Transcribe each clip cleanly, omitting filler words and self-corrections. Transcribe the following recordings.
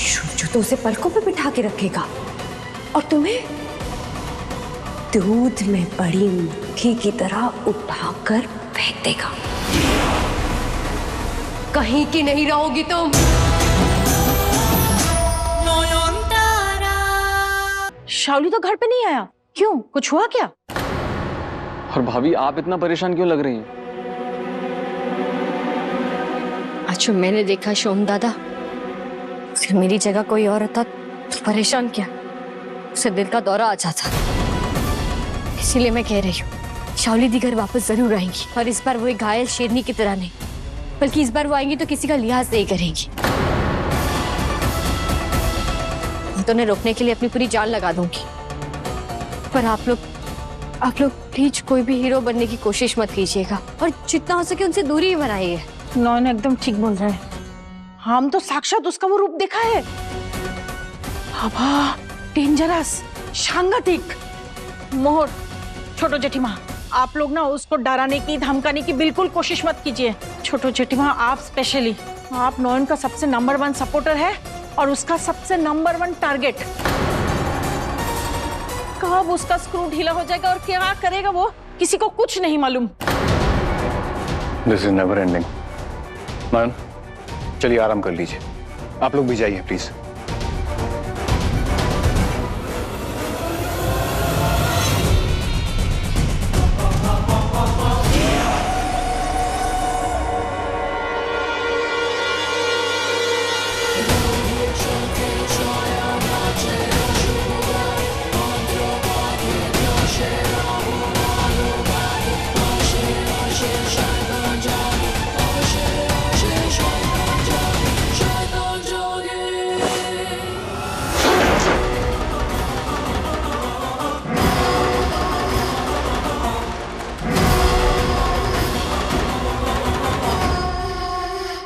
जो तो उसे पलकों पे बिठा के रखेगा और तुम्हें दूध में बड़ी मक्खी की तरह उठाकर फेंक देगा। कहीं की नहीं रहोगी तुम। शावली तो घर पे नहीं आया, क्यों? कुछ हुआ क्या? और भाभी आप इतना परेशान क्यों लग रही हैं? अच्छा मैंने देखा शोम दादा, अगर मेरी जगह कोई और होता तो परेशान क्या, उसे दिल का दौरा आ जाता। इसीलिए मैं कह रही हूँ शावली दी घर वापस जरूर आएंगी, और इस बार वो एक घायल शेरनी की तरह नहीं, बल्कि इस बार वो आएंगी तो किसी का लिहाज नहीं करेंगी। मैं तो उन्हें रोकने के लिए अपनी पूरी जान लगा दूंगी, पर आप लोग प्लीज कोई भी हीरो बनने की कोशिश मत कीजिएगा, और जितना हो सके उनसे दूरी ही बनाइए। नॉन एकदम ठीक बोल रहे हैं, हम तो साक्षात उसका वो रूप देखा है। अबा डेंजरस, सांघातिक। मोहर, छोटो जेठीमा, आप लोग ना उसको डराने की धमकाने की बिल्कुल कोशिश मत कीजिए। छोटो जेठीमा आप स्पेशली, आप नॉन का सबसे नंबर 1 सपोर्टर है और उसका सबसे नंबर 1 टारगेट। कब उसका स्क्रू ढीला हो जाएगा और क्या करेगा वो, किसी को कुछ नहीं मालूम। This is never ending. Ma'am चलिए आराम कर लीजिए, आप लोग भी जाइए प्लीज।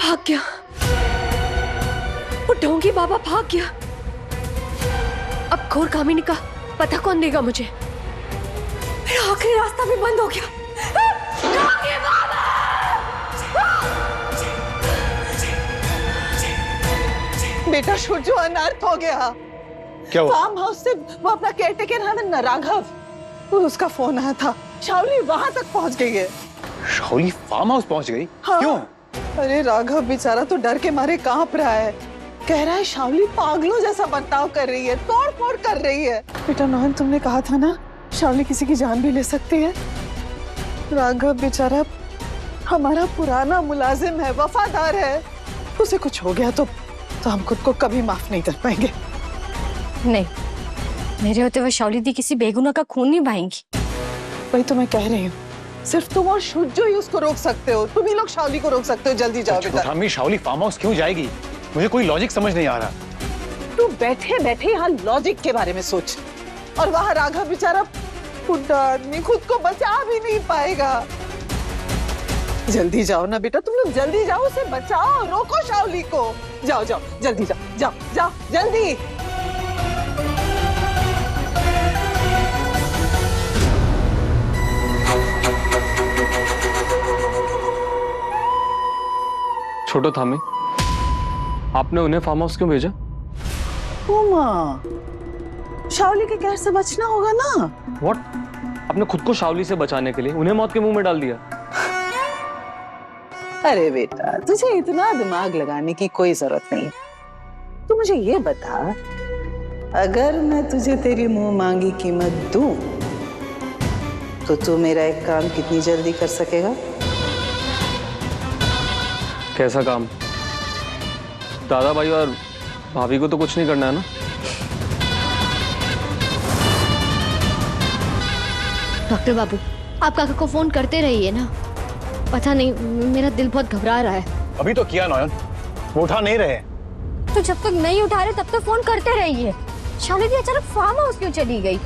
भाग गया वो ढोंगी बाबा, भाग गया। अब घोर कामिनी का पता कौन देगा मुझे? मेरा आखिरी रास्ता भी बंद हो गया। ढोंगी बाबा! बेटा सूर्यो अनर्थ हो गया। क्या हुआ? फार्म हाउस से वो अपना केयरटेकर है ना राघव, उसका फोन आया था, शावली वहां तक पहुंच गई है। शावली फार्म हाउस पहुंच गई? हाँ। क्यों? अरे राघव बेचारा तो डर के मारे कांप रहा है, कह रहा है शावली पागलों जैसा बर्ताव कर रही है, तोड़ फोड़ कर रही है। बेटा नोहन तुमने कहा था ना शावली किसी की जान भी ले सकती है। राघव बेचारा हमारा पुराना मुलाजिम है, वफादार है, उसे कुछ हो गया तो हम खुद को कभी माफ नहीं कर पाएंगे। नहीं, मेरे होते हुए शावली दी किसी बेगुनाह का खून नहीं बहाएंगी। वही तो मैं कह रही हूँ, सिर्फ तुम और सूर्यो ही उसको रोक सकते हो, तुम ही लोग शावली को रोक सकते हो। जल्दी जाओ बेटा। अम्मी शावली फार्म हाउस क्यों जाएगी? मुझे कोई लॉजिक समझ नहीं आ रहा। तू बैठे बैठे यहाँ लॉजिक के बारे में सोच, और वहाँ राघव बेचारा बुढ़ा आदमी खुद को बचा भी नहीं पाएगा। जल्दी जाओ ना बेटा, तुम लोग जल्दी जाओ, उसे बचाओ, रोको शावली को। जाओ जाओ जल्दी जाओ, जाओ जाओ जल्दी। छोटो थामी, आपने उन्हें फार्म हाउस क्यों भेजा? शावली के कहर से बचना होगा ना। व्हाट? आपने खुद को शावली से बचाने के लिए उन्हें मौत के मुंह में डाल दिया? अरे बेटा तुझे इतना दिमाग लगाने की कोई जरूरत नहीं। तू मुझे ये बता, अगर मैं तुझे तेरी मुंह मांगी कीमत दूं तो तू मेरा एक काम कितनी जल्दी कर सकेगा? कैसा काम? दादा भाई और भाभी को तो कुछ नहीं करना है ना? डॉक्टर बाबू, आप काका को फोन करते रहिए ना, पता नहीं मेरा दिल बहुत घबरा रहा है। अभी तो किया नयन, वो उठा नहीं रहे। तो जब तक नहीं उठा रहे तब तक फोन करते रहिए। शावली दी अचानक फार्म हाउस क्यों चली गई?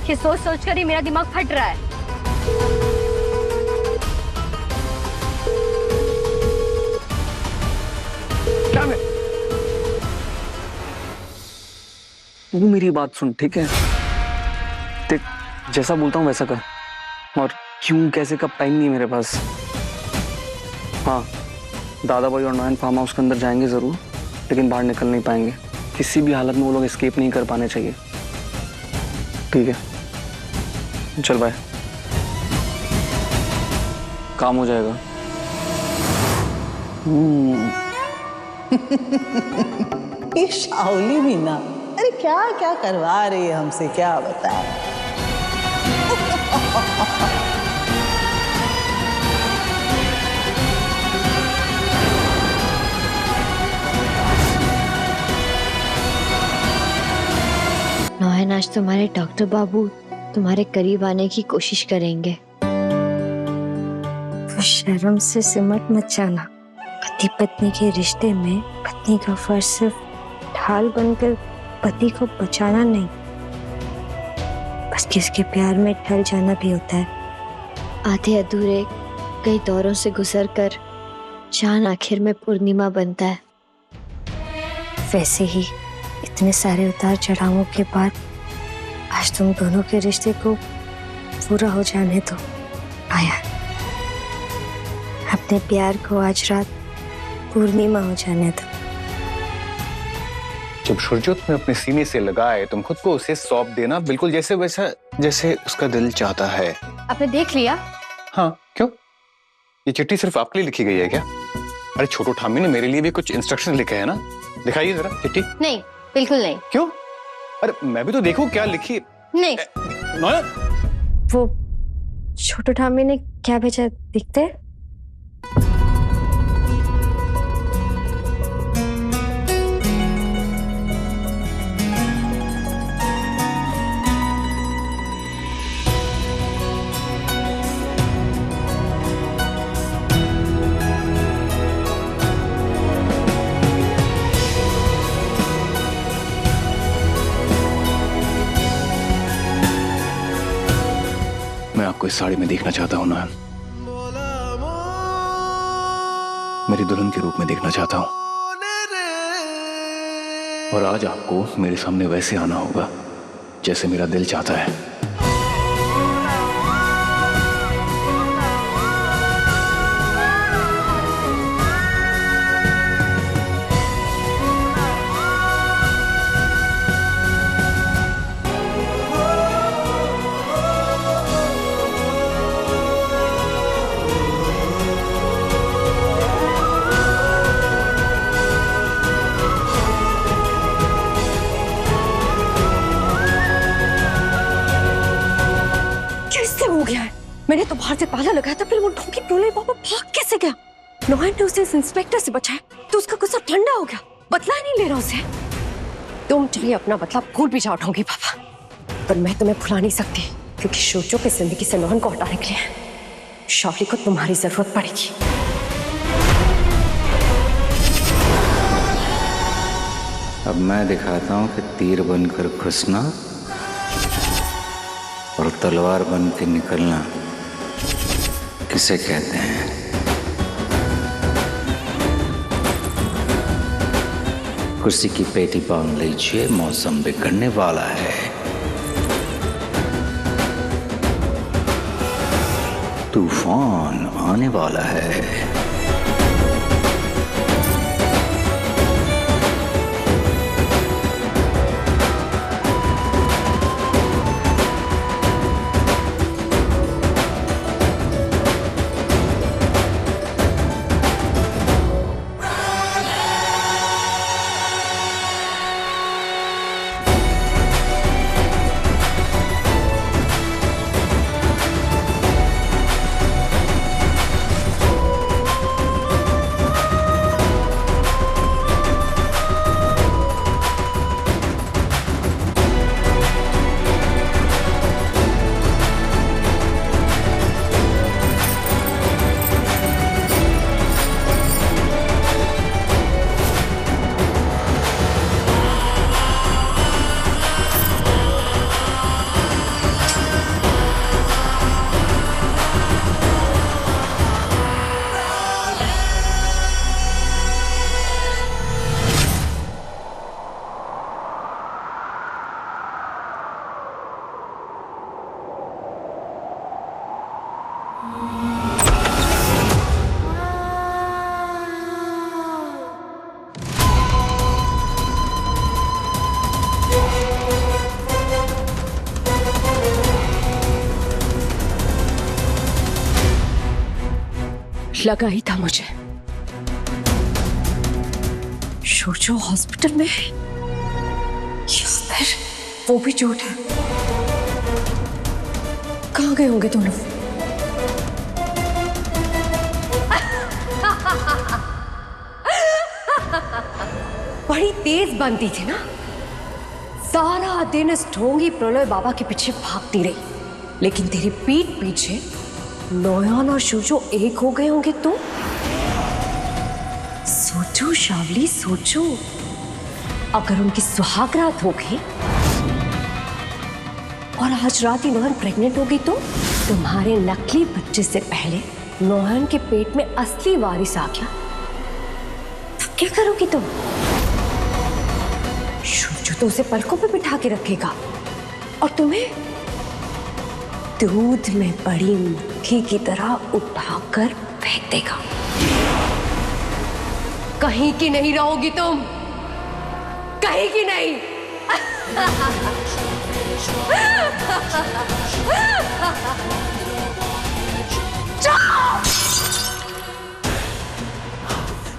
ये सोच सोच कर ही मेरा दिमाग फट रहा है। क्या मैं? तू मेरी बात सुन, ठीक है? देख, जैसा बोलता हूँ वैसा कर, और क्यों कैसे कब टाइम नहीं है मेरे पास। हाँ, दादा भाई और नयन फार्म हाउस के अंदर जाएंगे जरूर, लेकिन बाहर निकल नहीं पाएंगे किसी भी हालत में वो लोग एस्केप नहीं कर पाने चाहिए। ठीक है, चल बाय, काम हो जाएगा। ये शाओली भी ना, अरे क्या क्या करवा रही है हमसे, क्या बताए। नौहन, आज तुम्हारे डॉक्टर बाबू तुम्हारे करीब आने की कोशिश करेंगे। तो शर्म से सिमट मत जाना। पति पत्नी के रिश्ते में पत्नी का फर्ज सिर्फ ढाल बनकर पति को बचाना नहीं, बस किसके प्यार में ढल जाना भी होता है। आधे अधूरे कई दौरों से गुजरकर चांद आखिर में पूर्णिमा बनता है। वैसे ही इतने सारे उतार चढ़ावों के बाद आज तुम दोनों के रिश्ते को पूरा हो जाने दो। आया, अपने प्यार को आज रात पूर्णिमा हो जाने दो। जब शुरजोत में अपने सीने से लगाए तुम खुद को उसे सौंप देना, बिल्कुल जैसे वैसा जैसे उसका दिल चाहता है। आपने देख लिया? हाँ, क्यों? ये चिट्ठी सिर्फ आपके लिए लिखी गई है क्या? अरे छोटू ठामी ने मेरे लिए भी कुछ इंस्ट्रक्शन लिखे हैं ना, दिखाइए जरा चिट्ठी। नहीं, बिल्कुल नहीं। क्यों? अरे मैं भी तो देखूं क्या लिखी। नहीं। वो छोटू ठामी ने क्या भेजा दिखते है? मैं आपको इस साड़ी में देखना चाहता हूं नयन, मेरी दुल्हन के रूप में देखना चाहता हूं। और आज आपको मेरे सामने वैसे आना होगा जैसे मेरा दिल चाहता है। हो गया है? मैंने तो बाहर से ताला लगाया था, फिर वो ढोंगी बोले पापा भाग कैसे गया? नौहन ने उसे इस इंस्पेक्टर से बचाया तो उसका गुस्सा ठंडा हो गया, बदला नहीं ले रहा उसे। तुम चाहिए अपना बदला भूल भी जाओ ढोंगी पापा, पर मैं तुम्हें भुला नहीं सकती, क्योंकि सोचो की जिंदगी से नौहन को हटाने के लिए शावली को तुम्हारी जरूरत पड़ेगी। अब मैं दिखाता हूं कि तीर बनकर घुसना और तलवार बन के निकलना किसे कहते हैं। कुर्सी की पेटी बांध लीजिए, मौसम बिगड़ने वाला है। तूफान आने वाला है। लगा ही था मुझे, शोचो हॉस्पिटल में है या फिर वो भी झूठ है। कहाँ गए होंगे दोनों? बड़ी तेज बनती थी ना, सारा दिन इस ढोंगी प्रलय बाबा के पीछे भागती रही, लेकिन तेरी पीठ पीछे नोयान और शोचो एक हो गए होंगे तो? सोचो शावली सोचो, अगर उनकी सुहागरात हो गई और आज रात ही नोहन प्रेग्नेंट हो गई तो तुम्हारे नकली बच्चे से पहले नोहन के पेट में असली वारिस आ गया, तब क्या करोगी तुम? शोचो तो उसे पलकों पे बिठा के रखेगा और तुम्हें दूध में बड़ी मक्खी की तरह उठाकर फेंक देगा। कहीं की नहीं रहोगी तुम, कहीं की नहीं।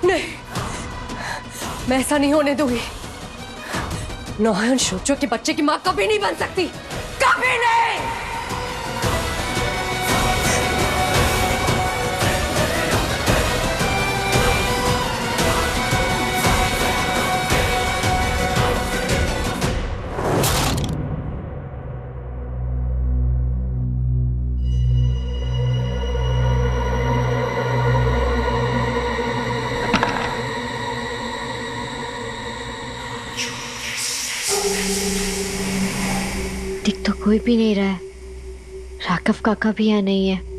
नहीं, मैं ऐसा नहीं होने दूंगी। नोहन शोचो के बच्चे की मां कभी नहीं बन सकती, कभी नहीं। दिख तो कोई भी नहीं रहा है, राघव काका भी यहाँ नहीं है।